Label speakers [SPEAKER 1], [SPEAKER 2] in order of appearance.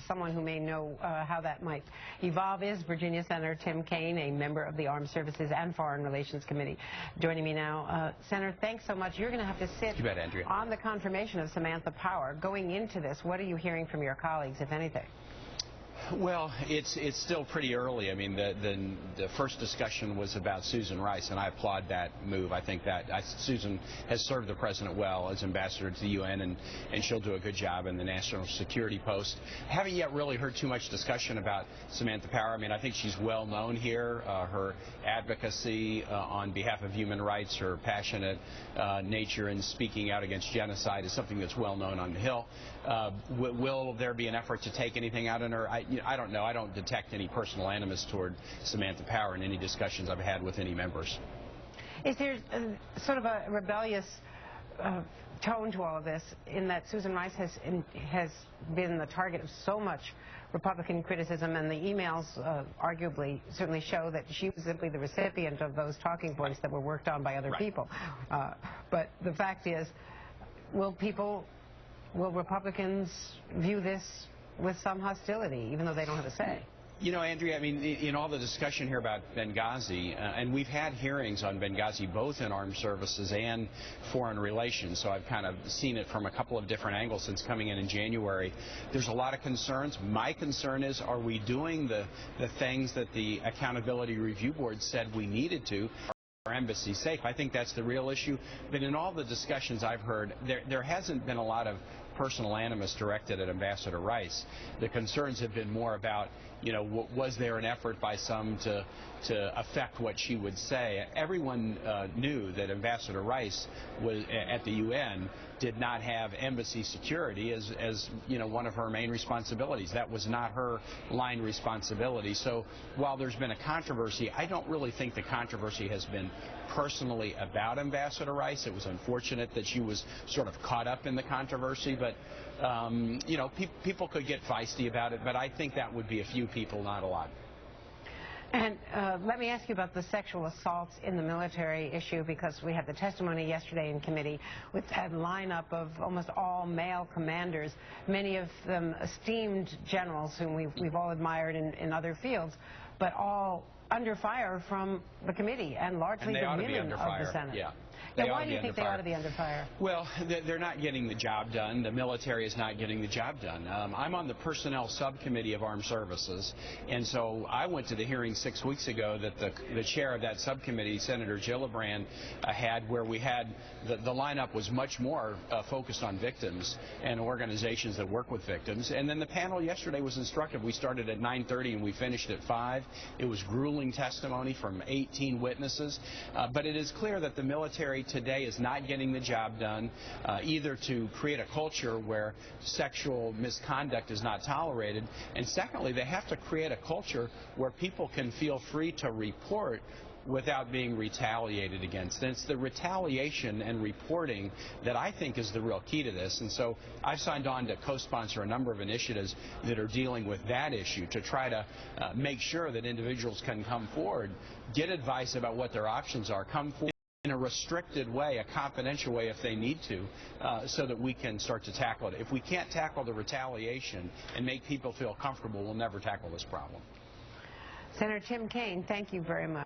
[SPEAKER 1] someone who may know how that might evolve is Virginia Senator Tim Kaine, a member of the Armed Services and Foreign Relations Committee, joining me now. Senator, thanks so much. You're going to have to sit
[SPEAKER 2] You bet, Andrea.
[SPEAKER 1] on the confirmation of Samantha Power. Going into this, what are you hearing from your colleagues, if anything?
[SPEAKER 2] Well, it's still pretty early. I mean, the first discussion was about Susan Rice, and I applaud that move. I think that Susan has served the president well as ambassador to the UN, and she'll do a good job in the national security post. Haven't yet really heard too much discussion about Samantha Power. I mean, I think she's well known here. Her advocacy on behalf of human rights, her passionate nature in speaking out against genocide is something that's well known on the Hill. Will there be an effort to take anything out on her? I don't know. I don't detect any personal animus toward Samantha Power in any discussions I've had with any members.
[SPEAKER 1] Is there sort of a rebellious tone to all of this in that Susan Rice has been the target of so much Republican criticism, and the emails arguably certainly show that she was simply the recipient of those talking points that were worked on by other people. But the fact is, will Republicans view this with some hostility, even though they don't have a say?
[SPEAKER 2] You know, Andrea, I mean, in all the discussion here about Benghazi, and we've had hearings on Benghazi both in armed services and foreign relations, so I've kind of seen it from a couple of different angles since coming in January. There's a lot of concerns. My concern is, are we doing the things that the Accountability Review Board said we needed to? Our embassy safe? I think that's the real issue. But in all the discussions I've heard, there hasn't been a lot of personal animus directed at Ambassador Rice. The concerns have been more about, you know, was there an effort by some to affect what she would say? Everyone knew that Ambassador Rice was at the UN did not have embassy security as you know, one of her main responsibilities. That was not her line responsibility. So while there's been a controversy, I don't really think the controversy has been personally about Ambassador Rice. It was unfortunate that she was sort of caught up in the controversy, but you know, people could get feisty about it, but I think that would be a few people, not a lot.
[SPEAKER 1] And let me ask you about the sexual assaults in the military issue, because we had the testimony yesterday in committee with that lineup of almost all male commanders, many of them esteemed generals whom we've all admired in other fields, but all under fire from the committee and largely the women of the Senate.
[SPEAKER 2] Yeah.
[SPEAKER 1] Now, why do you think they ought to be under fire?
[SPEAKER 2] Well, they're not getting the job done. The military is not getting the job done. I'm on the Personnel Subcommittee of Armed Services, and so I went to the hearing 6 weeks ago that the chair of that subcommittee, Senator Gillibrand, had, where we had the lineup was much more focused on victims and organizations that work with victims. And then the panel yesterday was instructive. We started at 9:30 and we finished at 5. It was grueling testimony from 18 witnesses, but it is clear that the military today is not getting the job done, either to create a culture where sexual misconduct is not tolerated, and secondly, they have to create a culture where people can feel free to report without being retaliated against. And it's the retaliation and reporting that I think is the real key to this. And so I've signed on to co-sponsor a number of initiatives that are dealing with that issue to try to make sure that individuals can come forward, get advice about what their options are, come forward in a restricted way, a confidential way if they need to, so that we can start to tackle it. If we can't tackle the retaliation and make people feel comfortable, we'll never tackle this problem.
[SPEAKER 1] Senator Tim Kaine, thank you very much.